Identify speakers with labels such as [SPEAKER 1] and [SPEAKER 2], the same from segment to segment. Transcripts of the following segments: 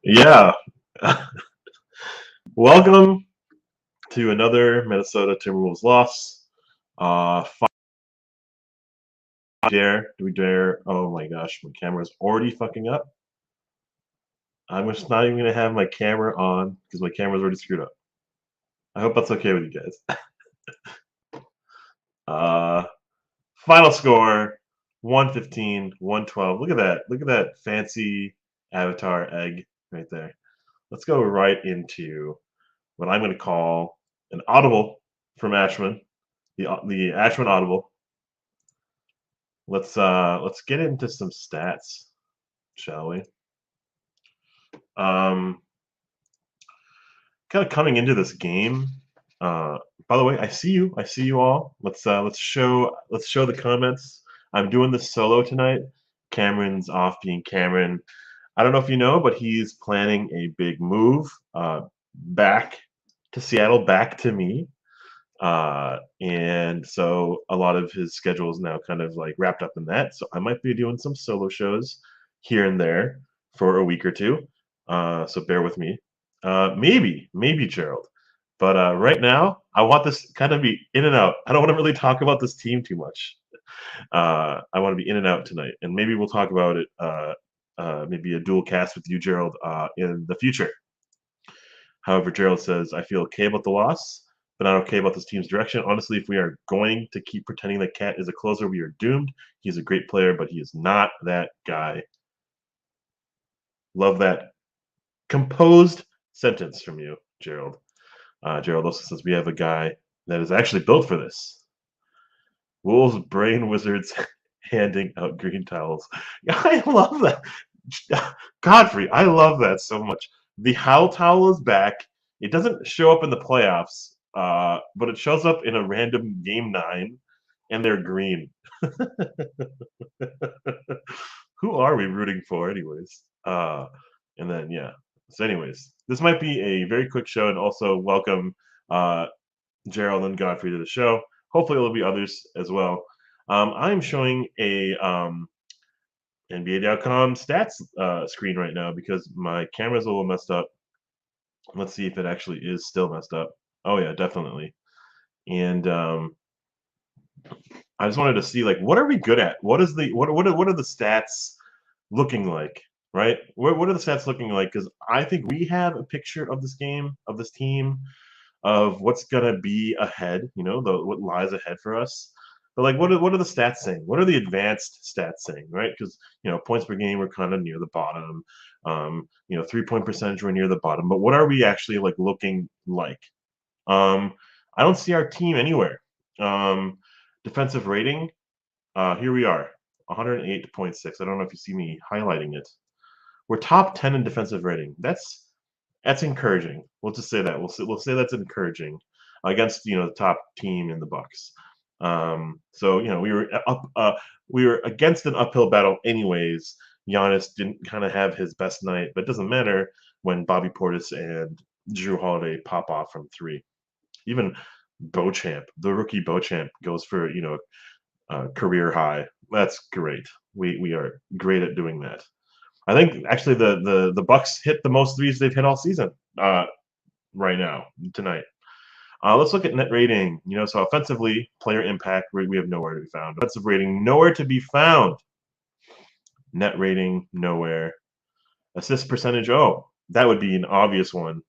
[SPEAKER 1] Yeah. Welcome to another Minnesota Timberwolves loss. Five dare. Do we dare? Oh my gosh, my camera's already fucking up. I'm just not even gonna have my camera on because my camera's already screwed up. I hope that's okay with you guys. Uh, Final score 115, 112. Look at that. Look at that fancy avatar egg right there. Let's go right into what I'm going to call an audible from Ashman, the Ashman audible. Let's get into some stats, shall we? Um, Kind of coming into this game. Uh, by the way, I see you. I see you all. Let's show the comments. I'm doing this solo tonight. Cameron's off being Cameron. I don't know if you know, but he's planning a big move back to Seattle, back to me. And so a lot of his schedule is now kind of like wrapped up in that. So I might be doing some solo shows here and there for a week or two. So bear with me. Maybe Gerald. But right now, I want this kind of be in and out. I don't want to really talk about this team too much. I want to be in and out tonight, and maybe we'll talk about it. Maybe a dual cast with you, Gerald, in the future. However, Gerald says, I feel okay about the loss, but not okay about this team's direction. Honestly, if we are going to keep pretending that Cat is a closer, we are doomed. He's a great player, but he is not that guy. Love that composed sentence from you, Gerald. Gerald also says, we have a guy that is actually built for this. Wolves, brain wizards, handing out green towels. Yeah, I love that. Godfrey, I love that so much. The Howl towel is back. It doesn't show up in the playoffs, but it shows up in a random game 9, and they're green. Who are we rooting for, anyways? And then, yeah. So, anyways, this might be a very quick show, and also welcome uh, Gerald and Godfrey to the show. Hopefully, there'll be others as well. I'm showing a NBA.com stats screen right now because my camera's a little messed up. Let's see if it actually is still messed up. Oh yeah, definitely. And I just wanted to see like what are we good at? What are the stats looking like? Right? What are the stats looking like? Because I think we have a picture of this game, of this team, of what's gonna be ahead. You know, what lies ahead for us. But like, what are the stats saying? What are the advanced stats saying? Right? Because points per game we're kind of near the bottom. 3-point percentage we're near the bottom. But what are we actually like looking like? I don't see our team anywhere. Defensive rating. Here we are, 108.6. I don't know if you see me highlighting it. We're top 10 in defensive rating. That's encouraging. We'll just say that. We'll say that's encouraging against the top team in the Bucks. So we were against an uphill battle anyways. Giannis didn't kind of have his best night, but it doesn't matter when Bobby Portis and Drew Holiday pop off from 3. Even Beauchamp, the rookie Beauchamp, goes for career high. That's great. We are great at doing that. I think actually the Bucks hit the most threes they've hit all season right now tonight. Let's look at net rating. So offensively, player impact, we have nowhere to be found. Offensive rating, nowhere to be found. Net rating, nowhere. Assist percentage, oh, that would be an obvious one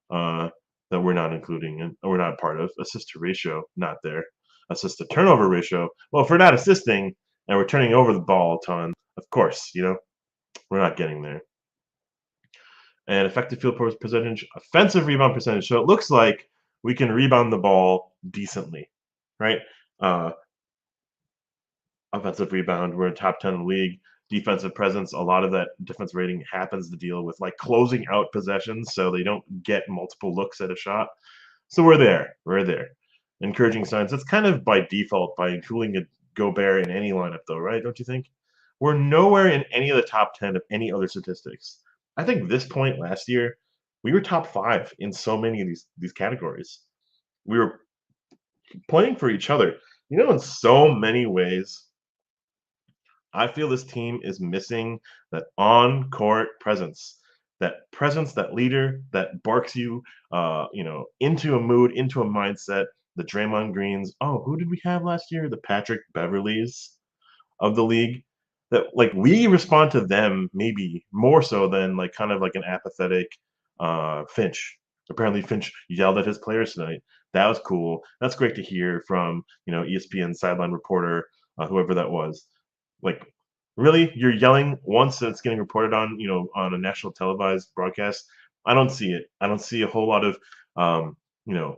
[SPEAKER 1] that we're not including and we're not part of. Assist to ratio, not there. Assist to turnover ratio, well, if we're not assisting and we're turning over the ball a ton, of course, we're not getting there. And effective field percentage, offensive rebound percentage. So it looks like we can rebound the ball decently, right? Offensive rebound, we're in top 10 in the league. Defensive presence, a lot of that defense rating happens to deal with like closing out possessions so they don't get multiple looks at a shot. So we're there. We're there. Encouraging signs. That's kind of by default by including a Gobert in any lineup, though, right? Don't you think? We're nowhere in any of the top 10 of any other statistics. I think this point last year, we were top 5 in so many of these categories. We were playing for each other. In so many ways, I feel this team is missing that on-court presence. that presence, that leader that barks you, into a mood, into a mindset. The Draymond Greens. Oh, who did we have last year? The Patrick Beverleys of the league. That like we respond to them maybe more so than like kind of like an apathetic Finch. Apparently, Finch yelled at his players tonight. That was cool. That's great to hear from ESPN sideline reporter, whoever that was. Like, really, you're yelling once and it's getting reported on, on a national televised broadcast. I don't see it. I don't see a whole lot of, um, you know,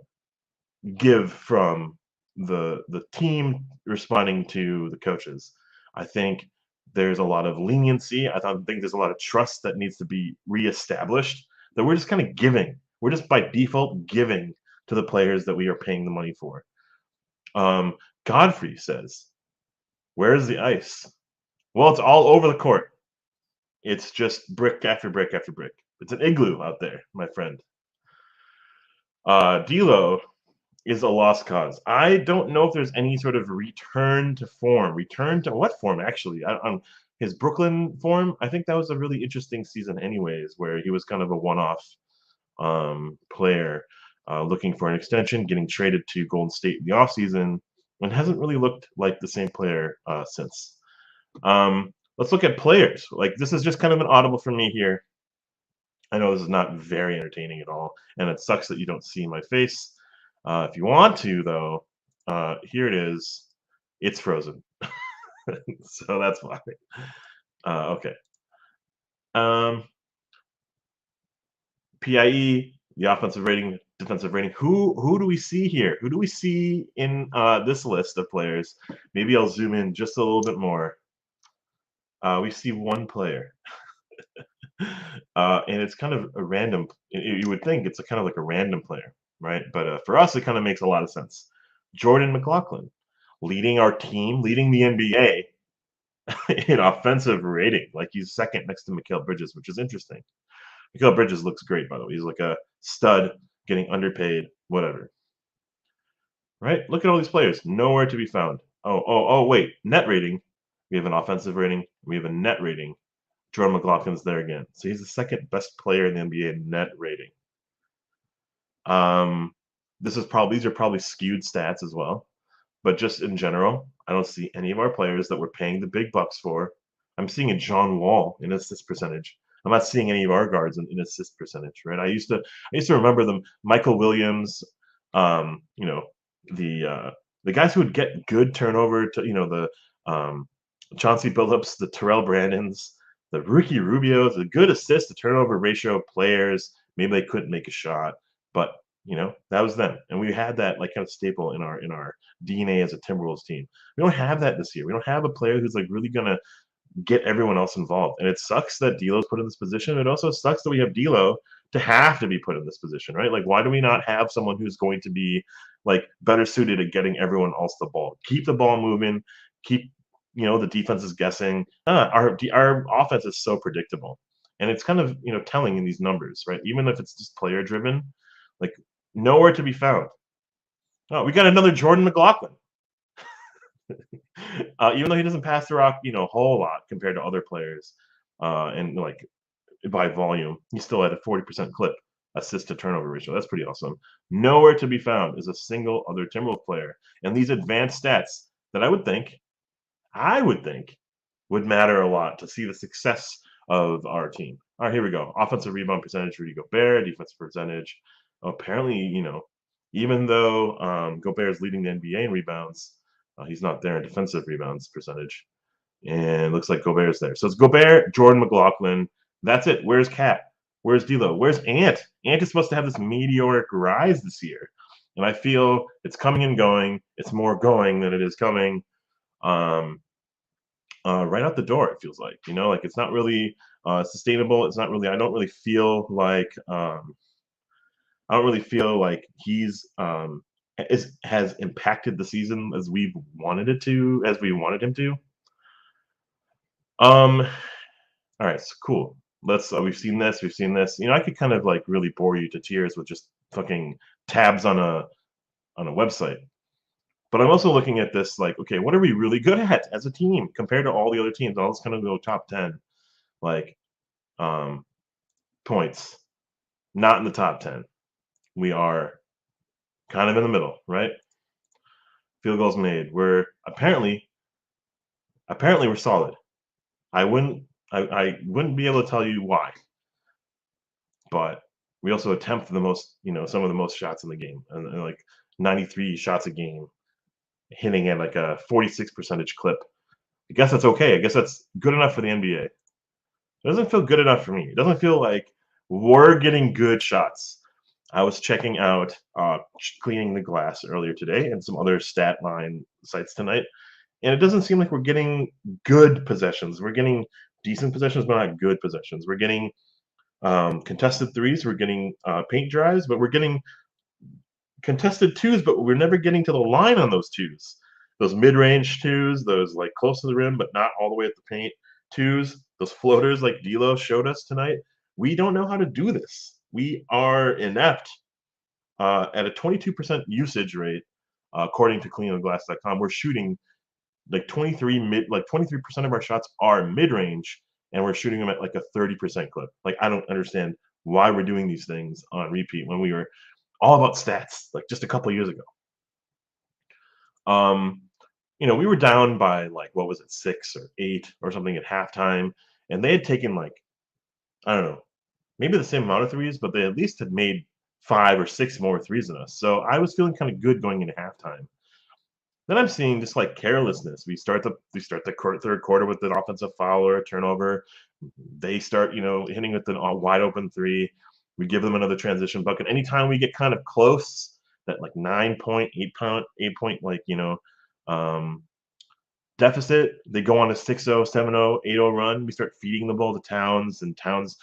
[SPEAKER 1] give from the team responding to the coaches. I think there's a lot of leniency. Think there's a lot of trust that needs to be reestablished. That we're just kind of giving. We're just by default giving to the players that we are paying the money for. Godfrey says, "Where's the ice?" Well, it's all over the court. It's just brick after brick after brick. It's an igloo out there, my friend. D'Lo is a lost cause. I don't know if there's any sort of return to form. Return to what form, actually? His Brooklyn form, I think that was a really interesting season, anyways, where he was kind of a one-off player looking for an extension, getting traded to Golden State in the offseason, and hasn't really looked like the same player since. Let's look at players. Like, this is just kind of an audible for me here. I know this is not very entertaining at all, and it sucks that you don't see my face. If you want to, though, here it is. It's frozen. So that's why. Okay. PIE, the offensive rating, defensive rating. Who do we see here? Who do we see in this list of players? Maybe I'll zoom in just a little bit more. We see one player. And it's kind of a random. You would think it's kind of like a random player, right? But for us, it kind of makes a lot of sense. Jordan McLaughlin, leading our team, leading the NBA in offensive rating. Like he's second next to Mikal Bridges, which is interesting. Mikal Bridges looks great, by the way. He's like a stud, getting underpaid, whatever. Right? Look at all these players. Nowhere to be found. Oh, wait. Net rating. We have an offensive rating. We have a net rating. Jordan McLaughlin's there again. So he's the second best player in the NBA in net rating. These are probably skewed stats as well. But just in general, I don't see any of our players that we're paying the big bucks for. I'm seeing a John Wall in assist percentage. I'm not seeing any of our guards in assist percentage, right? I used to remember them. Michael Williams, um, you know, the guys who would get good turnover to the Chauncey Billups, the Terrell Brandons, the Ricky Rubios, the good assist to turnover ratio players. Maybe they couldn't make a shot, but that was them, and we had that like kind of staple in our DNA as a Timberwolves team. We don't have that this year. We don't have a player who's like really gonna get everyone else involved, and it sucks that D'Lo's put in this position. It also sucks that we have D'Lo to have to be put in this position, right? Like, why do we not have someone who's going to be like better suited at getting everyone else the ball, keep the ball moving, keep the defense is guessing. Our offense is so predictable, and it's kind of telling in these numbers, right? Even if it's just player driven, like nowhere to be found. Oh, we got another Jordan McLaughlin. Even though he doesn't pass the rock, a whole lot compared to other players, and like by volume, he's still at a 40% clip assist to turnover ratio. That's pretty awesome. Nowhere to be found is a single other Timberwolves player, and these advanced stats that I would think would matter a lot to see the success of our team. All right, here we go. Offensive rebound percentage, Rudy Gobert. Defensive percentage. Apparently, even though Gobert is leading the NBA in rebounds, he's not there in defensive rebounds percentage. And looks like Gobert's there. So it's Gobert, Jordan McLaughlin. That's it. Where's Cat? Where's D'Lo? Where's Ant? Ant is supposed to have this meteoric rise this year. And I feel it's coming and going. It's more going than it is coming. Right out the door, it feels like. Like it's not really sustainable. It's not really. I don't really feel like he's has impacted the season as we wanted him to. All right, so cool. Let's. We've seen this. We've seen this. I could kind of like really bore you to tears with just fucking tabs on a website. But I'm also looking at this like, okay, what are we really good at as a team compared to all the other teams? I'll just kind of go top 10. Like, points, not in the top 10. We are kind of in the middle, right? Field goals made. We're apparently we're solid. I wouldn't be able to tell you why, but we also attempt the most, some of the most shots in the game, and like 93 shots a game, hitting at like a 46% clip. I guess that's okay. I guess that's good enough for the NBA. It doesn't feel good enough for me. It doesn't feel like we're getting good shots. I was checking out Cleaning the Glass earlier today and some other stat line sites tonight, and it doesn't seem like we're getting good possessions. We're getting decent possessions, but not good possessions. We're getting contested threes. We're getting paint drives, but we're getting contested twos, but we're never getting to the line on those twos. Those mid-range twos, those like close to the rim but not all the way at the paint twos, those floaters like D'Lo showed us tonight. We don't know how to do this. We are inept at a 22% usage rate, according to cleantheglass.com. We're shooting like 23% of our shots are mid-range, and we're shooting them at like a 30% clip. Like I don't understand why we're doing these things on repeat when we were all about stats like just a couple of years ago. Um, we were down by like what was it, 6 or 8 or something at halftime, and they had taken like I don't know, maybe the same amount of threes, but they at least had made 5 or 6 more threes than us. So I was feeling kind of good going into halftime. Then I'm seeing just like carelessness. We start the third quarter with an offensive foul or a turnover. They start, hitting with an wide open three. We give them another transition bucket. Anytime we get kind of close, that like 9 point, 8 point, like um, deficit, they go on a 6-0, 7-0, 8-0 run. We start feeding the ball to Towns, and Towns,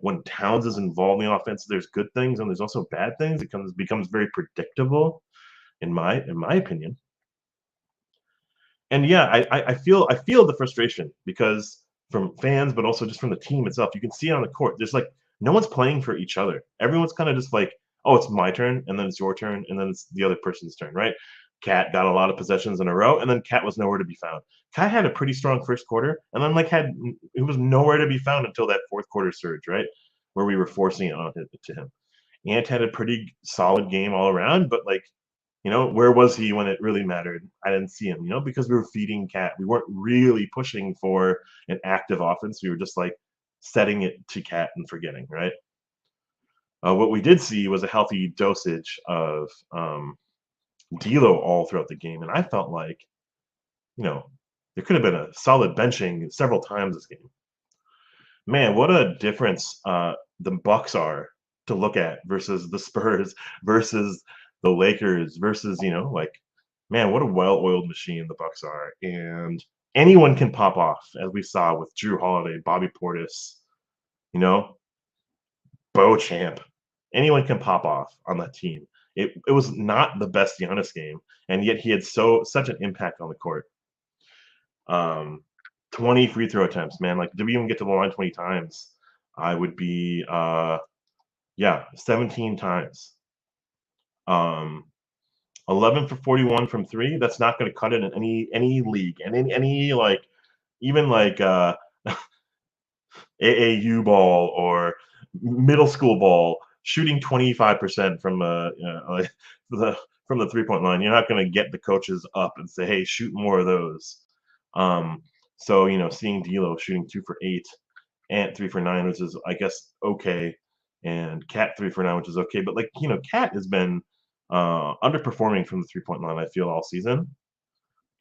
[SPEAKER 1] when Towns is involved in the offense, there's good things and there's also bad things. It becomes very predictable, in my opinion. And yeah, I feel the frustration because from fans, but also just from the team itself. You can see it on the court. There's like no one's playing for each other. Everyone's kind of just like, oh, it's my turn, and then it's your turn, and then it's the other person's turn, right? Cat got a lot of possessions in a row, and then Cat was nowhere to be found. Cat had a pretty strong first quarter, and then it was nowhere to be found until that fourth quarter surge, right, where we were forcing it on to him. Ant had a pretty solid game all around, but like where was he when it really mattered? I didn't see him, because we were feeding Cat. We weren't really pushing for an active offense. We were just like setting it to Cat and forgetting, right? What we did see was a healthy dosage of D'Lo all throughout the game, and I felt like, there could have been a solid benching several times this game. Man, what a difference the Bucks are to look at versus the Spurs versus the Lakers versus, like, man, what a well-oiled machine the Bucks are. And anyone can pop off, as we saw with Drew Holiday, Bobby Portis, you know, Beauchamp. Anyone can pop off on that team. It was not the best Giannis game, and yet he had such an impact on the court. 20 free throw attempts, man. Like, did we even get to the line 20 times? I would be, 17 times. 11 for 41 from three. That's not going to cut it in any league, and in any like, even like AAU ball or middle school ball, shooting 25% from like from the 3-point line. You're not going to get the coaches up and say, "Hey, shoot more of those." So seeing D'Lo shooting 2 for 8, Ant 3 for 9, which is I guess okay, and Cat 3 for 9, which is okay. But like Cat has been underperforming from the 3-point line, I feel, all season.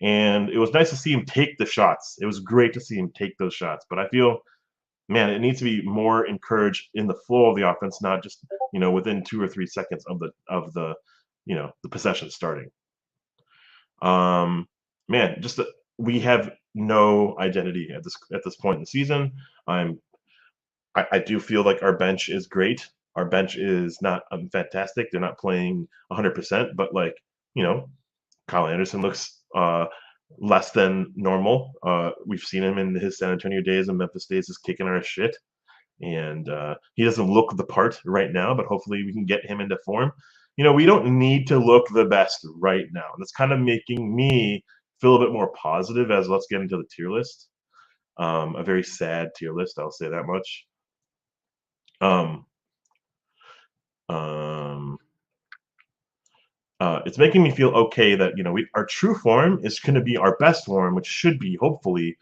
[SPEAKER 1] And it was nice to see him take the shots. It was great to see him take those shots. But I feel, man, it needs to be more encouraged in the flow of the offense, not just within 2 or 3 seconds of the possession starting. Man, we have no identity at this point in the season. I do feel like our bench is great. Our bench is not fantastic. They're not playing 100%, but like Kyle Anderson looks less than normal. We've seen him in his San Antonio days and Memphis days is kicking our shit, and he doesn't look the part right now. But hopefully, we can get him into form. We don't need to look the best right now. That's kind of making me feel a bit more positive as let's get into the tier list. A very sad tier list, I'll say that much. Um, um, it's making me feel okay that our true form is going to be our best form, which should be hopefully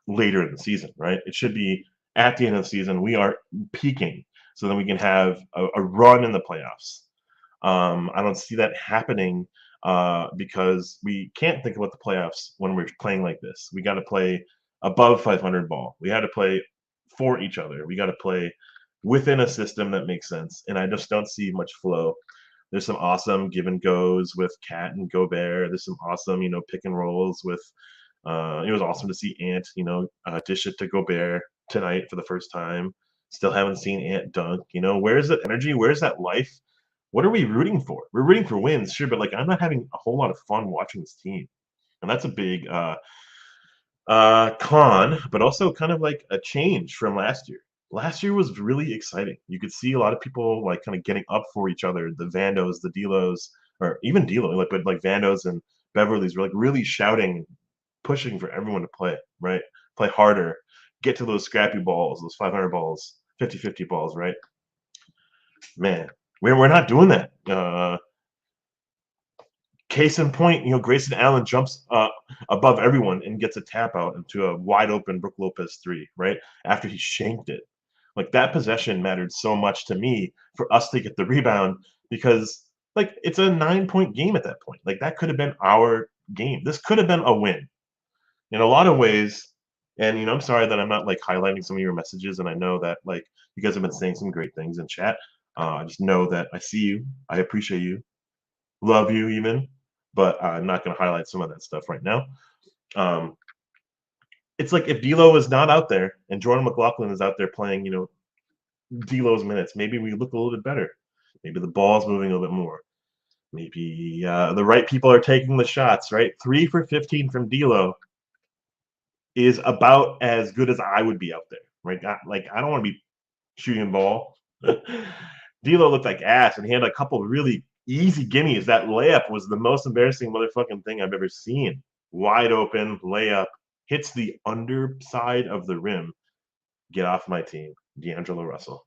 [SPEAKER 1] later in the season, right? It should be at the end of the season. We are peaking, so then we can have a run in the playoffs. I don't see that happening because we can't think about the playoffs when we're playing like this. We got to play above 500 ball. We had to play for each other. We got to play within a system that makes sense. And I just don't see much flow. There's some awesome give and goes with Cat and Gobert. There's some awesome, pick and rolls with. It was awesome to see Ant, dish it to Gobert tonight for the first time. Still haven't seen Ant dunk. Where's that energy? Where's that life? What are we rooting for? We're rooting for wins, sure, but I'm not having a whole lot of fun watching this team, and that's a big con, but also kind of like a change from last year. Last year was really exciting. You could see a lot of people kind of getting up for each other. The Vandos, the Delos, or even Delo, but Vandos and Beverly's were really shouting, pushing for everyone to play, right? Play harder, get to those scrappy balls, those 500 balls, 50-50 balls, right? Man, we're not doing that. Case in point, Grayson Allen jumps above everyone and gets a tap out into a wide open Brook Lopez three, right? After he shanked it. That possession mattered so much to me for us to get the rebound because it's a 9-point game at that point. That could have been our game. This could have been a win in a lot of ways. And I'm sorry that I'm not highlighting some of your messages, and I know that you guys have been saying some great things in chat. I just know that I see you, I appreciate you, love you even, but I'm not going to highlight some of that stuff right now. It's if D'Lo is not out there and Jordan McLaughlin is out there playing, D'Lo's minutes, maybe we look a little bit better. Maybe the ball's moving a little bit more. Maybe the right people are taking the shots, right? 3 for 15 from D'Lo is about as good as I would be out there, right? I don't want to be shooting the ball. D'Lo looked like ass, and he had a couple of really easy gimmies. That layup was the most embarrassing motherfucking thing I've ever seen. Wide open layup, hits the underside of the rim. Get off my team, D'Angelo Russell.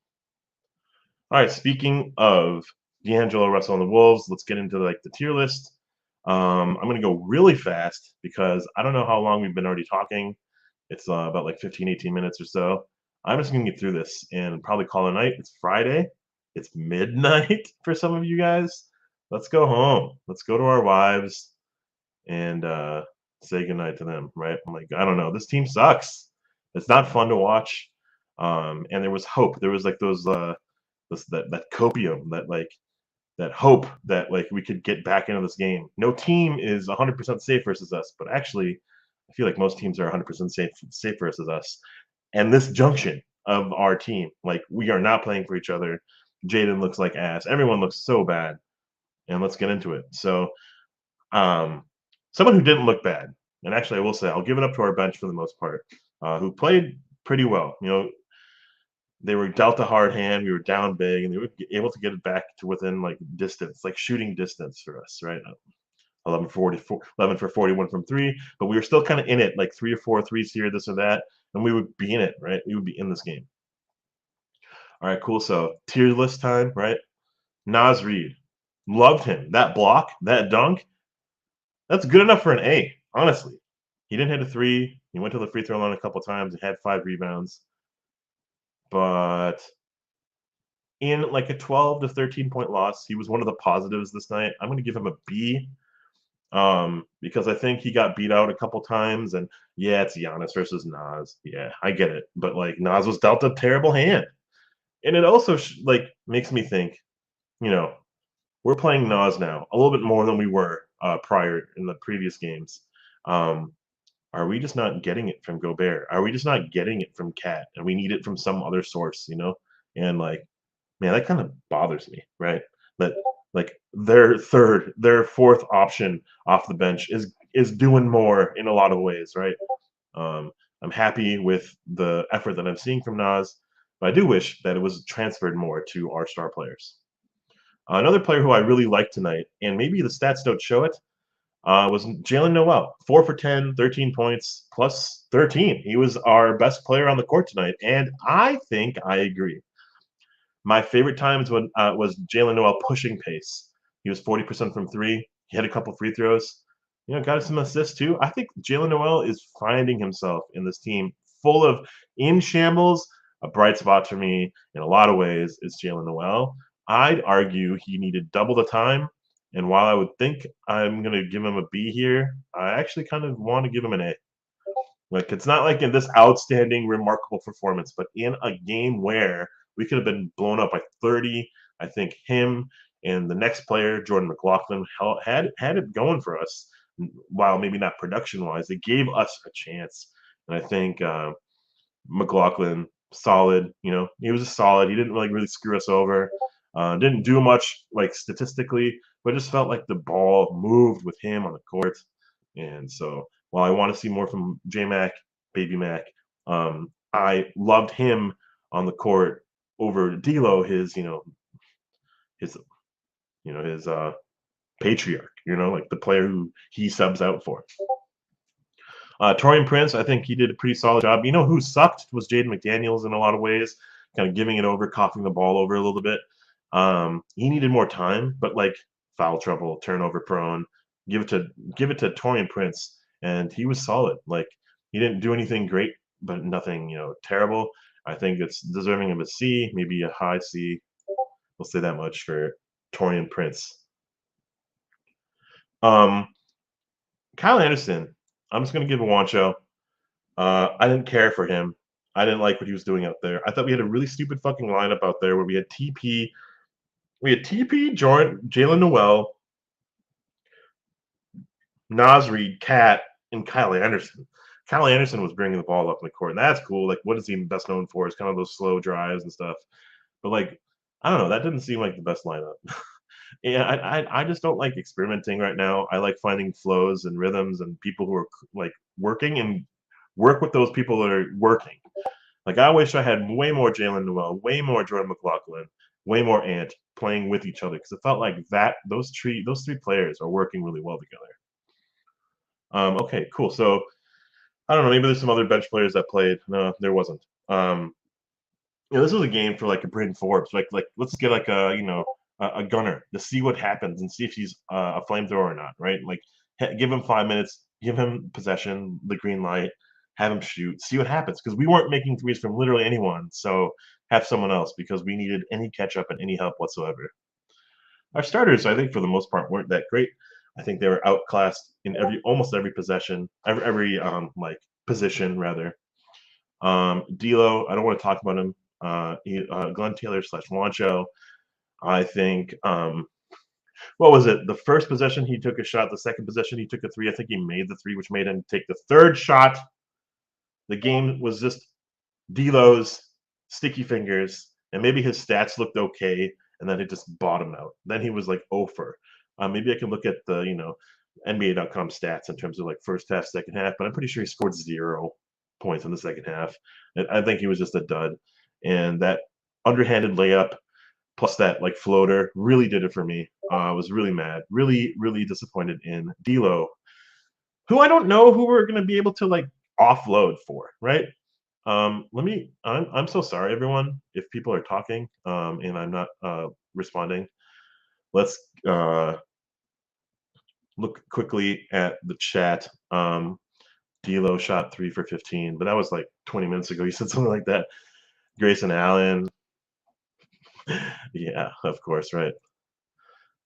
[SPEAKER 1] All right, speaking of D'Angelo Russell and the Wolves, let's get into the tier list. I'm going to go really fast because I don't know how long we've been already talking. It's about 15, 18 minutes or so. I'm just going to get through this and probably call it a night. It's Friday. It's midnight for some of you guys. Let's go home. Let's go to our wives and say goodnight to them, right? I don't know. This team sucks. It's not fun to watch. And there was hope. There was those that copium, that hope that we could get back into this game. No team is 100% safe versus us, but actually I feel like most teams are 100% safe versus us. And this junction of our team, we are not playing for each other. Jaden looks like ass. Everyone looks so bad. And let's get into it. So, someone who didn't look bad, and actually I will say I'll give it up to our bench for the most part, who played pretty well. They were dealt a hard hand. We were down big, and they were able to get it back to within distance, shooting distance for us, right? 11 for 41 from three, but we were still kind of in it, 3 or 4 threes here, this or that, and we would be in it, right? We would be in this game. All right, cool. So tier list time, right? Naz Reid, loved him. That block, that dunk, that's good enough for an A, honestly. He didn't hit a three. He went to the free throw line a couple times and had 5 rebounds. But in a 12 to 13 point loss, he was one of the positives this night. I'm going to give him a B because I think he got beat out a couple times. And yeah, it's Giannis versus Naz. Yeah, I get it. But Naz was dealt a terrible hand. And it also makes me think, we're playing Naz now a little bit more than we were prior in the previous games. Are we just not getting it from Gobert? Are we just not getting it from Cat? And we need it from some other source, And man, that kind of bothers me, right? That their fourth option off the bench is doing more in a lot of ways, right? I'm happy with the effort that I'm seeing from Naz, but I do wish that it was transferred more to our star players. Another player who I really liked tonight, and maybe the stats don't show it, was Jalen Noel. 4 for 10, 13 points, plus 13. He was our best player on the court tonight, and I think I agree. My favorite times when was Jalen Noel pushing pace. He was 40% from three. He had a couple free throws. Got some assists too. I think Jalen Noel is finding himself in this team full of in shambles. A bright spot for me in a lot of ways is Jalen Noel. I'd argue he needed double the time. And while I would think I'm going to give him a B here, I actually kind of want to give him an A. Like, it's not like in this outstanding, remarkable performance, but in a game where we could have been blown up by 30. I think him and the next player, Jordan McLaughlin, had it going for us. While maybe not production wise, they gave us a chance. And I think McLaughlin solid. He was just solid. He didn't really screw us over. Didn't do much like statistically, but it just felt like the ball moved with him on the court. And so, while I want to see more from J Mac, Baby Mac, I loved him on the court over D'Lo, his patriarch. Like the player who he subs out for. Torian Prince, I think he did a pretty solid job. Who sucked was Jaden McDaniels in a lot of ways, kind of giving it over, coughing the ball over a little bit. He needed more time, but like foul trouble, turnover prone. Give it to Torian Prince, and he was solid. Like he didn't do anything great, but nothing terrible. I think it's deserving of a C, maybe a high C. We'll say that much for Torian Prince. Kyle Anderson, I'm just gonna give a Wancho. I didn't care for him. I didn't like what he was doing out there. I thought we had a really stupid fucking lineup out there where we had TP, Jordan, Jalen Noel, Naz Reid, Cat, and Kyle Anderson. Kyle Anderson was bringing the ball up in the court, and that's cool. Like, what is he best known for? Is kind of those slow drives and stuff. But like, I don't know. That didn't seem like the best lineup. Yeah, I just don't like experimenting right now. I like finding flows and rhythms and people who are like working and work with those people that are working. Like I wish I had way more Jalen Noel, way more Jordan McLaughlin, way more Ant playing with each other because it felt like those three players are working really well together. Okay, cool. So I don't know. Maybe there's some other bench players that played. No, there wasn't. This was a game for like a Bryn Forbes. Like let's get like a gunner to see what happens and see if he's a flamethrower or not. Right? Like give him 5 minutes, give him possession, the green light, have him shoot, see what happens. Because we weren't making threes from literally anyone. So have someone else because we needed any catch up and any help whatsoever. Our starters, I think, for the most part, weren't that great. I think they were outclassed in almost every possession, every like position rather. D'Lo, I don't want to talk about him. Glenn Taylor / Wancho. I think what was it? The first possession he took a shot. The second possession he took a three. I think he made the three, which made him take the third shot. The game was just D'Lo's sticky fingers, and maybe his stats looked okay, and then it just bottomed out. Then he was like 0 for. Maybe I can look at the NBA.com stats in terms of like first half, second half, but I'm pretty sure he scored 0 points in the second half. I think he was just a dud, and that underhanded layup plus that like floater really did it for me. I was really mad, really disappointed in D'Lo, who I don't know who we're going to be able to like offload for, right? I'm so sorry, everyone, if people are talking and I'm not responding. Let's look quickly at the chat. D'Lo shot 3 for 15, but that was like 20 minutes ago. You said something like that. Grayson Allen. Yeah, of course, right.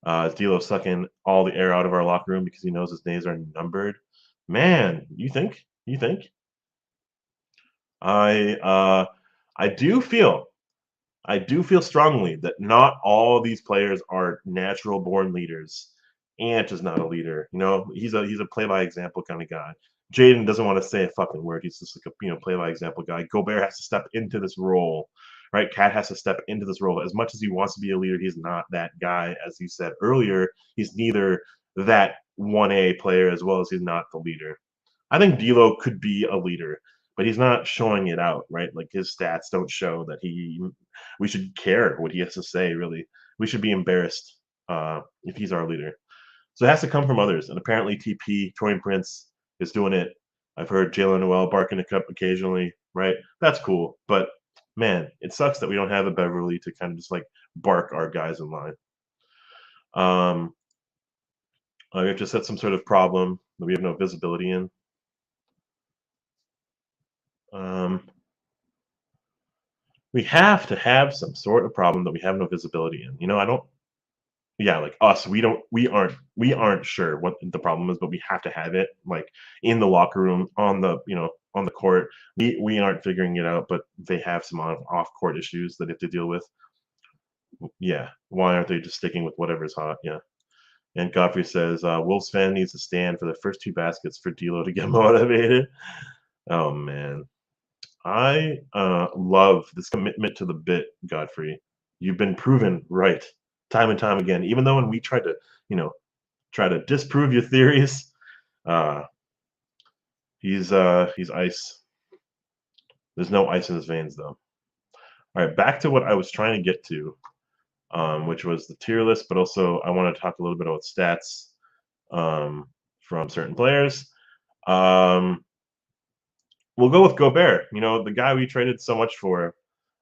[SPEAKER 1] D'Lo sucking all the air out of our locker room because he knows his days are numbered. Man, you think? You think? I do feel strongly that not all these players are natural born leaders. Ant is not a leader. He's a play by example kind of guy. Jaden doesn't want to say a fucking word. He's just like a play by example guy. Gobert has to step into this role, right? Cat has to step into this role. As much as he wants to be a leader, he's not that guy. As you said earlier, he's neither that 1A player as well as he's not the leader. I think D'Lo could be a leader, but he's not showing it out, right? Like his stats don't show that we should care what he has to say, really. We should be embarrassed if he's our leader. So it has to come from others. And apparently TP, Torian Prince, is doing it. I've heard Jalen Noel barking a cup occasionally, right? That's cool. But man, it sucks that we don't have a Beverly to kind of just like bark our guys in line. Um, we have just had some sort of problem that we have no visibility in. Um, we have to have some sort of problem that we have no visibility in. I don't. Yeah, like us, we aren't sure what the problem is, but we have to have it like in the locker room, on the court. We aren't figuring it out, but they have some off court issues that they have to deal with. Yeah, why aren't they just sticking with whatever's hot? Yeah. And Godfrey says, Wolves fan needs to stand for the first two baskets for D'Lo to get motivated. Oh man, I love this commitment to the bit, Godfrey. You've been proven right time and time again. Even though when we tried to, you know, try to disprove your theories, uh, he's ice. There's no ice in his veins though. All right, back to what I was trying to get to, which was the tier list, but also I want to talk a little bit about stats from certain players. Um, we'll go with Gobert. The guy we traded so much for,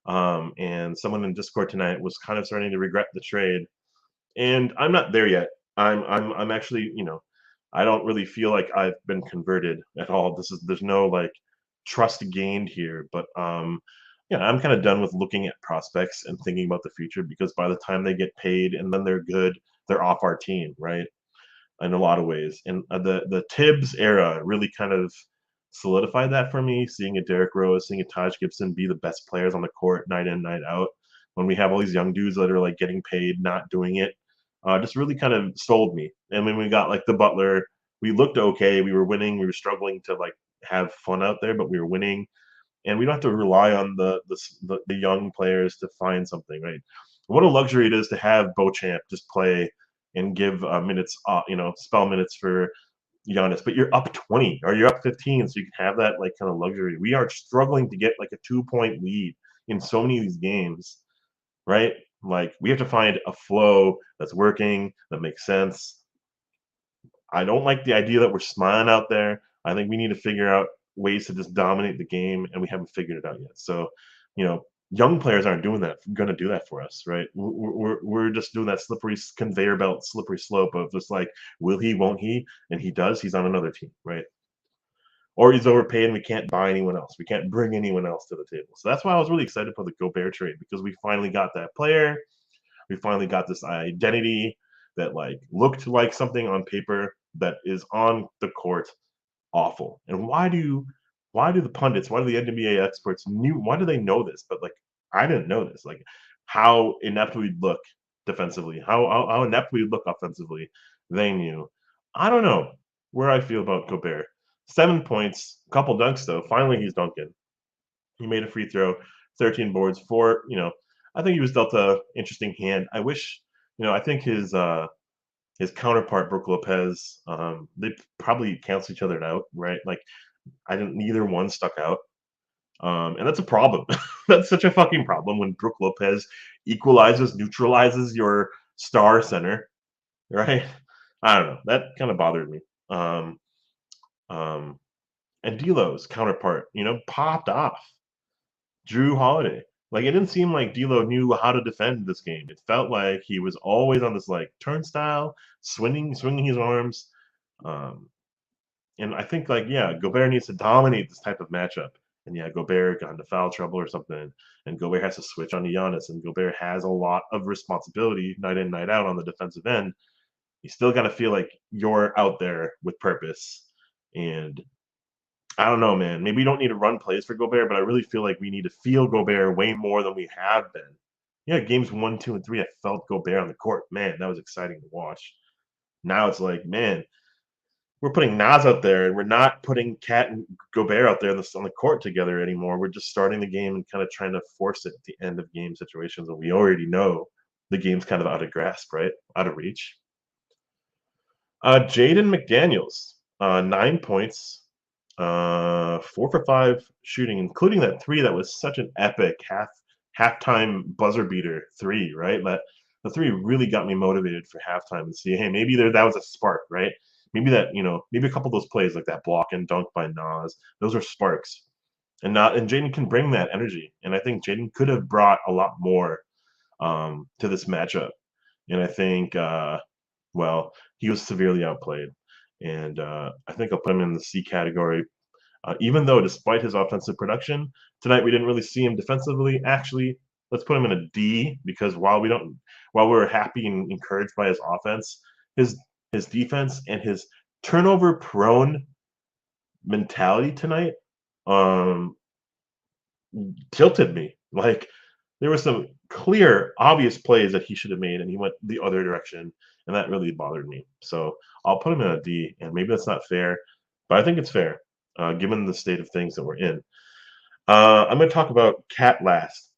[SPEAKER 1] and someone in Discord tonight was kind of starting to regret the trade. And I'm not there yet. I'm actually, I don't really feel like I've been converted at all. There's no like trust gained here, but yeah, I'm kind of done with looking at prospects and thinking about the future because by the time they get paid and then they're good, they're off our team, right? In a lot of ways. And the Tibbs era really kind of solidified that for me. Seeing a Derrick Rose, seeing a Taj Gibson be the best players on the court night in, night out. When we have all these young dudes that are like getting paid, not doing it, just really kind of sold me. And when we got like the Butler, we looked okay. We were winning. We were struggling to like have fun out there, but we were winning. And we don't have to rely on the young players to find something, right? What a luxury it is to have Beauchamp just play and give minutes, spell minutes for Giannis. But you're up 20 or you're up 15, so you can have that like kind of luxury. We are struggling to get like a 2-point lead in so many of these games, right? Like we have to find a flow that's working, that makes sense. I don't like the idea that we're smiling out there. I think we need to figure out ways to just dominate the game, and we haven't figured it out yet. So, young players aren't doing that, going to do that for us, right? We're just doing that slippery conveyor belt, slippery slope of just like, will he, won't he? And he does, he's on another team, right? Or he's overpaid and we can't buy anyone else. We can't bring anyone else to the table. So that's why I was really excited for the Gobert trade because we finally got that player. We finally got this identity that like looked like something on paper that is on the court awful. And why do the pundits, why do the NBA experts why do they know this? But like I didn't know this. Like how inept we'd look defensively, how inept we'd look offensively, they knew. I don't know where I feel about Gobert. 7 points, couple dunks though. Finally he's dunking. He made a free throw, 13 boards, four, I think he was dealt a interesting hand. I wish, I think his counterpart Brooke Lopez, they probably cancel each other out, right? Like I didn't neither one stuck out. And that's a problem. That's such a fucking problem when Brooke Lopez equalizes, neutralizes your star center, right? I don't know. That kind of bothered me. Um, and D'Lo's counterpart, popped off. Drew Holiday. Like it didn't seem like D'Lo knew how to defend this game. It felt like he was always on this like turnstile, swinging his arms. Um, and I think like yeah, Gobert needs to dominate this type of matchup. And yeah, Gobert got into foul trouble or something, and Gobert has to switch on to Giannis, and Gobert has a lot of responsibility night in, night out on the defensive end. You still got to feel like you're out there with purpose. And I don't know, man. Maybe we don't need to run plays for Gobert, but I really feel like we need to feel Gobert way more than we have been. Yeah, games 1, 2, and 3, I felt Gobert on the court. Man, that was exciting to watch. Now it's like, man, we're putting Nas out there, and we're not putting Cat and Gobert out there on the court together anymore. We're just starting the game and kind of trying to force it at the end of game situations, and we already know the game's kind of out of grasp, right? Out of reach. Jaden McDaniels, 9 points, 4 for 5 shooting, including that three that was such an epic halftime buzzer beater three, right? That the three really got me motivated for halftime and see, hey, maybe that was a spark, right? Maybe that maybe a couple of those plays like that block and dunk by Nas, those are sparks. and Jaden can bring that energy, and I think Jaden could have brought a lot more to this matchup, and I think well, he was severely outplayed, and I think I'll put him in the C category. Even though, despite his offensive production tonight, we didn't really see him defensively. Actually, let's put him in a D because while we're happy and encouraged by his offense, his his defense and his turnover prone mentality tonight um, tilted me. Like there were some clear, obvious plays that he should have made, and he went the other direction, and that really bothered me. So I'll put him in a D, and maybe that's not fair, but I think it's fair given the state of things that we're in. I'm going to talk about Cat last.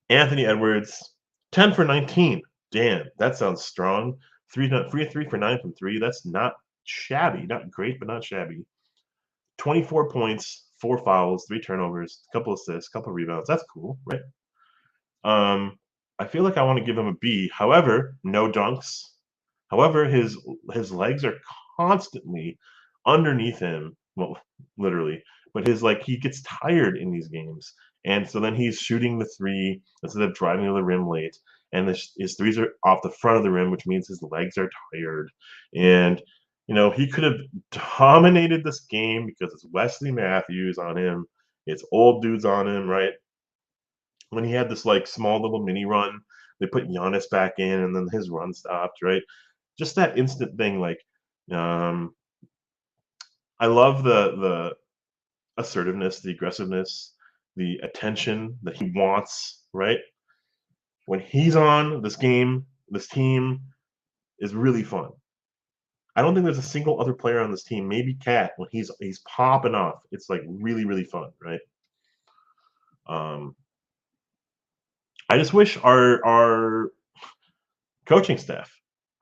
[SPEAKER 1] Anthony Edwards, 10 for 19. Damn, that sounds strong. Three for 9 from three. That's not shabby. Not great, but not shabby. 24 points, 4 fouls, 3 turnovers, a couple assists, a couple rebounds. That's cool, right? Um, I feel like I want to give him a B. However, no dunks. However, his legs are constantly underneath him. Well, literally, but his like he gets tired in these games, and so then he's shooting the three instead of driving to the rim late, and his threes are off the front of the rim, which means his legs are tired, and he could have dominated this game because it's Wesley Matthews on him, it's old dudes on him, right? When he had this like small little mini run, they put Giannis back in, and then his run stopped, right? Just that instant thing, like um, I love the assertiveness, the aggressiveness, the attention that he wants, right? When he's on this game, this team is really fun. I don't think there's a single other player on this team, maybe Cat, when he's popping off. It's like really, really fun, right? Um, I just wish our coaching staff,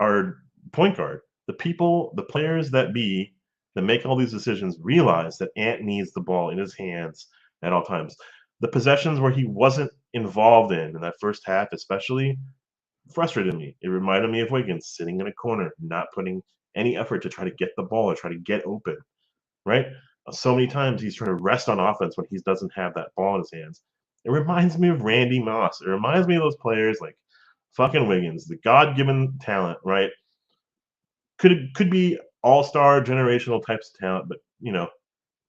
[SPEAKER 1] our point guard, the players that make all these decisions realize that Ant needs the ball in his hands at all times. The possessions where he wasn't involved in that first half, especially, frustrated me. It reminded me of Wiggins sitting in a corner, not putting any effort to try to get the ball or try to get open, right? So many times he's trying to rest on offense when he doesn't have that ball in his hands. It reminds me of Randy Moss. It reminds me of those players like fucking Wiggins, the God-given talent, right? Could be all-star generational types of talent, but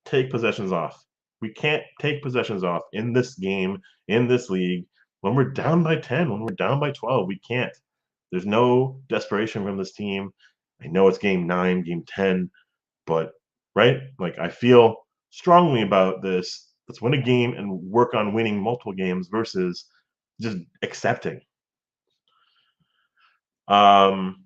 [SPEAKER 1] take possessions off. We can't take possessions off in this game, in this league. When we're down by 10, when we're down by 12, we can't. There's no desperation from this team. I know it's game 9, game 10, but right? Like I feel strongly about this. Let's win a game and work on winning multiple games versus just accepting. Um,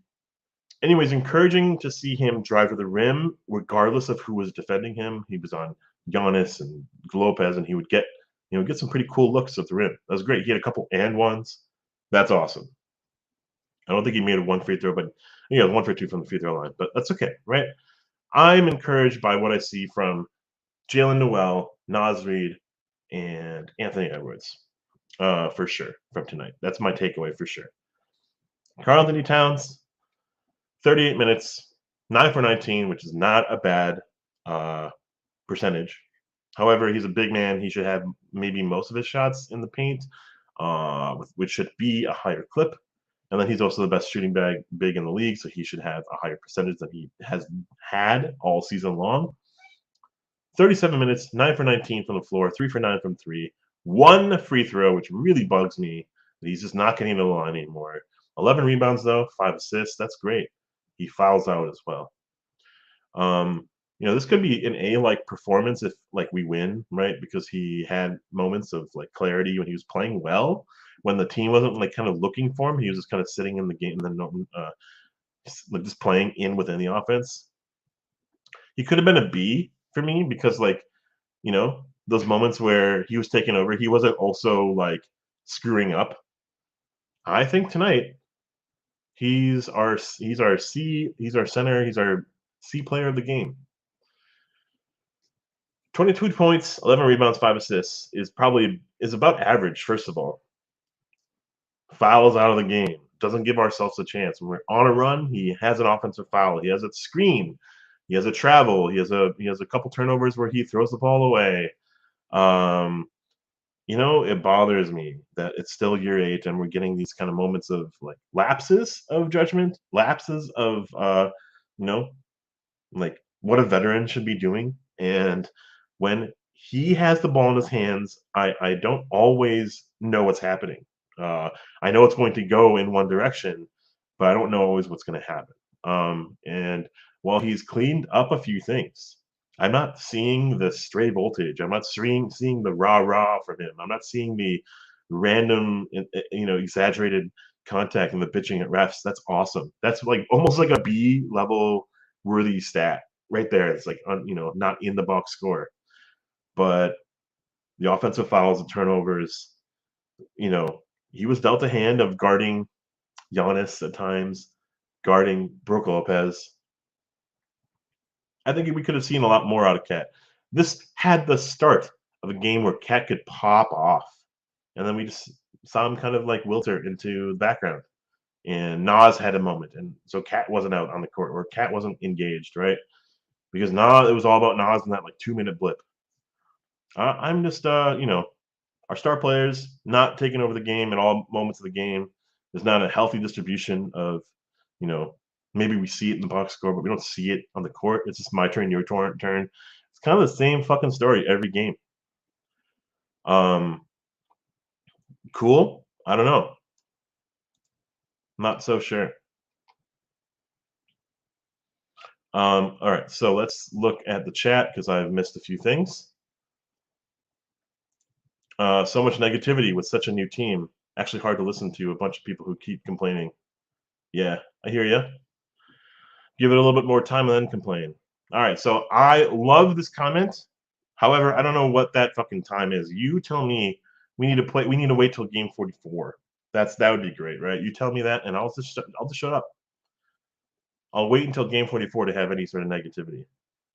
[SPEAKER 1] anyways, encouraging to see him drive to the rim, regardless of who was defending him. He was on Giannis and Lopez, and he would get some pretty cool looks at the rim. That was great. He had a couple and ones. That's awesome. I don't think he made a one free throw, but 1 for 2 from the free throw line. But that's okay, right? I'm encouraged by what I see from Jalen Noel, Naz Reid, and Anthony Edwards, for sure, from tonight. That's my takeaway for sure. Karl-Anthony Towns, 38 minutes, 9 for 19, which is not a bad percentage. However, he's a big man. He should have maybe most of his shots in the paint, which should be a higher clip. And then he's also the best shooting big in the league, so he should have a higher percentage than he has had all season long. 37 minutes, 9 for 19 from the floor, 3 for 9 from three, 1 free throw, which really bugs me that he's just not getting to the line anymore. 11 rebounds, though, 5 assists. That's great. He fouls out as well. This could be an A-like performance if like we win, right? Because he had moments of like clarity when he was playing well. When the team wasn't like kind of looking for him, he was just kind of sitting in the game and then just playing in within the offense. He could have been a B for me because those moments where he was taking over, he wasn't also like screwing up. I think tonight he's our center, he's our C player of the game. 22 points, 11 rebounds, 5 assists is about average, first of all. Fouls out of the game. Doesn't give ourselves a chance. When we're on a run, he has an offensive foul. He has a screen. He has a travel. He has a couple turnovers where he throws the ball away. It bothers me that it's still year 8 and we're getting these kind of moments of like lapses of judgment, lapses of you know, like what a veteran should be doing. And when he has the ball in his hands, I don't always know what's happening. Uh, I know it's going to go in one direction, but I don't know always what's going to happen. And while he's cleaned up a few things, I'm not seeing the stray voltage. I'm not seeing the rah rah from him. I'm not seeing the random, exaggerated contact and the bitching at refs. That's awesome. That's like almost like a B level worthy stat right there. It's like not in the box score, but the offensive fouls and turnovers. You know, he was dealt a hand of guarding Giannis at times, guarding Brook Lopez. I think we could have seen a lot more out of Cat. This had the start of a game where Cat could pop off, and then we just saw him kind of like wilter into the background. And Nas had a moment, and so Cat wasn't out on the court, or Cat wasn't engaged, right? Because Nas, it was all about Nas in that like 2 minute blip. I'm just, our star players not taking over the game in all moments of the game. There's not a healthy distribution of, you know, maybe we see it in the box score, but we don't see it on the court. It's just my turn, your turn. It's kind of the same fucking story every game. Um, cool. I don't know. Not so sure. All right, so let's look at the chat because I've missed a few things. So much negativity with such a new team. Actually, hard to listen to. A bunch of people who keep complaining. Yeah, I hear you. Give it a little bit more time and then complain. All right, so I love this comment. However, I don't know what that fucking time is. You tell me. We need to play. We need to wait till game 44. That would be great, right? You tell me that, and I'll just shut up. I'll wait until game 44 to have any sort of negativity.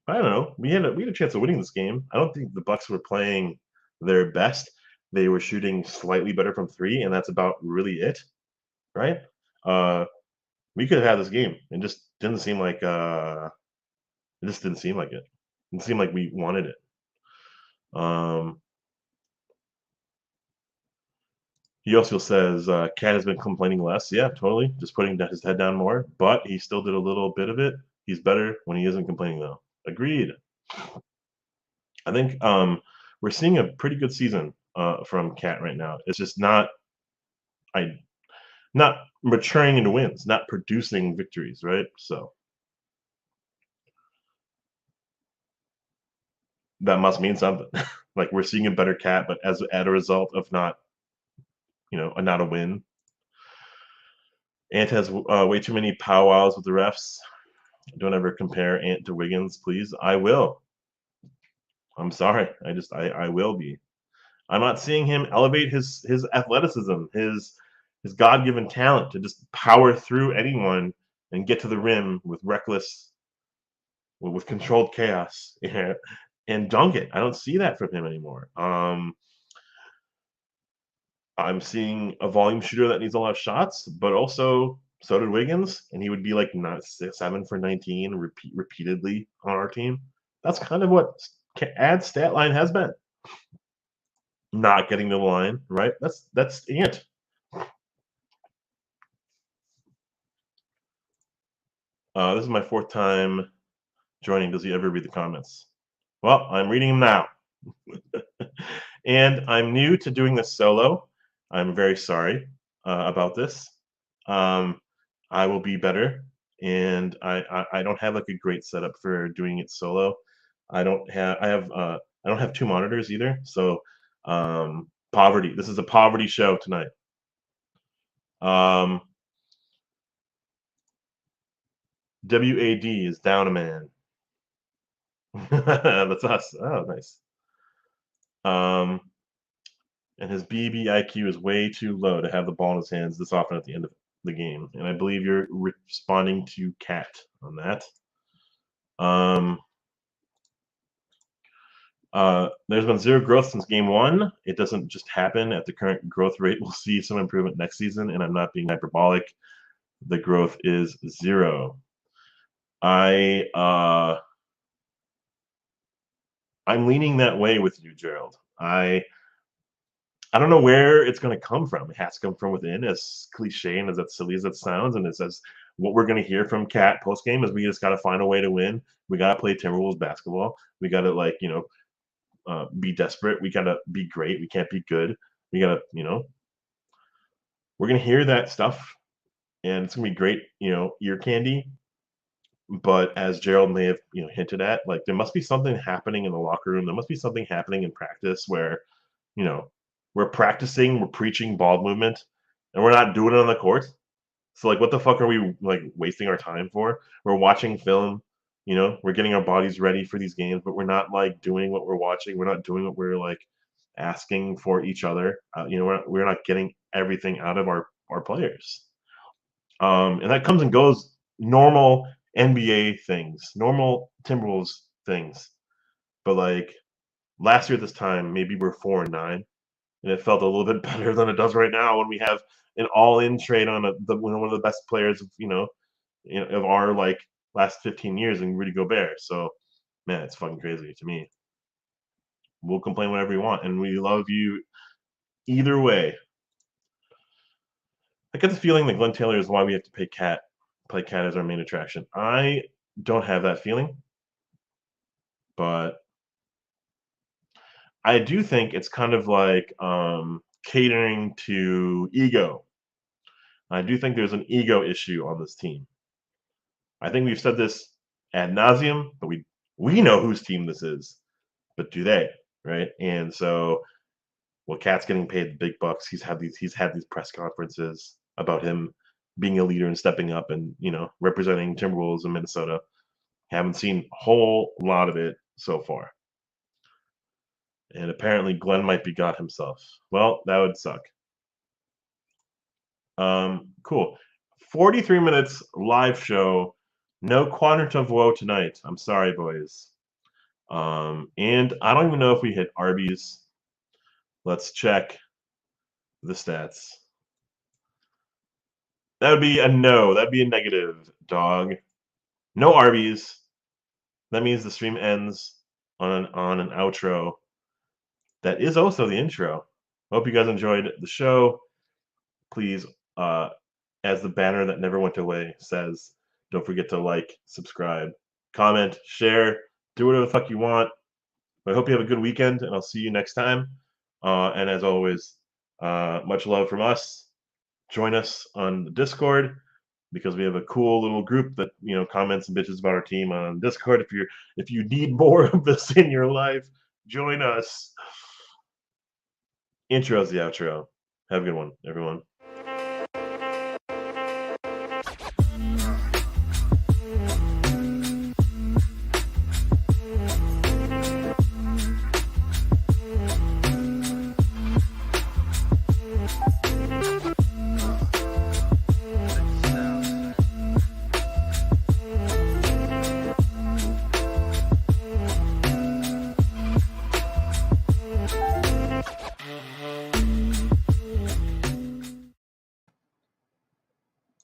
[SPEAKER 1] I don't know. We had a chance of winning this game. I don't think the Bucks were playing their best. They were shooting slightly better from three, and that's about really it, right? Uh, we could have had this game. It just didn't seem like it just didn't seem like it. It didn't seem like we wanted it. Um, he also says Cat has been complaining less. Yeah, totally. Just putting his head down more, but he still did a little bit of it. He's better when he isn't complaining, though. Agreed. I think we're seeing a pretty good season from Cat right now. It's just I not maturing into wins, not producing victories, right? So that must mean something. Like we're seeing a better Cat, but as a result of not a win. Ant has way too many powwows with the refs. Don't ever compare Ant to Wiggins, please. I will. I'm sorry. I will be. I'm not seeing him elevate his athleticism, his God given talent to just power through anyone and get to the rim with controlled chaos and dunk it. I don't see that from him anymore. I'm seeing a volume shooter that needs a lot of shots, but also so did Wiggins, and he would be like not 7 for 19 repeatedly on our team. That's kind of what Ad's stat line has been. Not getting to the line, right? That's Ant. This is my 4th time joining. Does he ever read the comments? Well, I'm reading them now. And I'm new to doing this solo. I'm very sorry about this. I will be better, and I don't have like a great setup for doing it solo. I don't have 2 monitors either, so poverty. This is a poverty show tonight. WAD is down a man. That's us. Oh, nice. And his BBIQ is way too low to have the ball in his hands this often at the end of the game. And I believe you're responding to Cat on that. There's been 0 growth since game 1. It doesn't just happen at the current growth rate. We'll see some improvement next season, and I'm not being hyperbolic. The growth is 0. I'm leaning that way with you, Gerald. I don't know where it's going to come from. It has to come from within, as cliche and as silly as that sounds. And it's as what we're going to hear from Cat post game is we just got to find a way to win. We got to play Timberwolves basketball. We got to be desperate. We got to be great. We can't be good. We got to we're going to hear that stuff, and it's going to be great. Ear candy. But as Gerald may have hinted at, like there must be something happening in the locker room. There must be something happening in practice where you know we're practicing, we're preaching ball movement, and we're not doing it on the court. So like, what the fuck are we like wasting our time for? We're watching film, we're getting our bodies ready for these games, but we're not like doing what we're watching. We're not doing what we're like asking for each other. We're not getting everything out of our players. And that comes and goes. Normal NBA things, normal Timberwolves things. But like last year at this time, maybe we're 4-9, and it felt a little bit better than it does right now when we have an all-in trade on one of the best players of our like last 15 years in Rudy Gobert. So man, it's fucking crazy to me. We'll complain whatever we want, and we love you either way. I get the feeling that Glenn Taylor is why we have to play Cat as our main attraction. I don't have that feeling, but I do think it's kind of like catering to ego. I do think there's an ego issue on this team. I think we've said this ad nauseum, but we know whose team this is, but do they, right? And so, well, Cat's getting paid the big bucks. He's had these press conferences about him being a leader and stepping up and representing Timberwolves in Minnesota. Haven't seen a whole lot of it so far. And apparently Glenn might be God himself. Well, that would suck. Cool. 43 minutes live show. No quadrant of woe tonight. I'm sorry, boys. And I don't even know if we hit Arby's. Let's check the stats. That would be a no. That'd be a negative, dog. No Arby's. That means the stream ends on an outro. That is also the intro. Hope you guys enjoyed the show. Please, as the banner that never went away says, don't forget to like, subscribe, comment, share, do whatever the fuck you want. But I hope you have a good weekend, and I'll see you next time. And as always, much love from us. Join us on the Discord, because we have a cool little group that comments and bitches about our team on Discord. If you need more of this in your life, join us. Intro's the outro. Have a good one, everyone.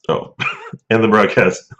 [SPEAKER 1] Oh, and the broadcast.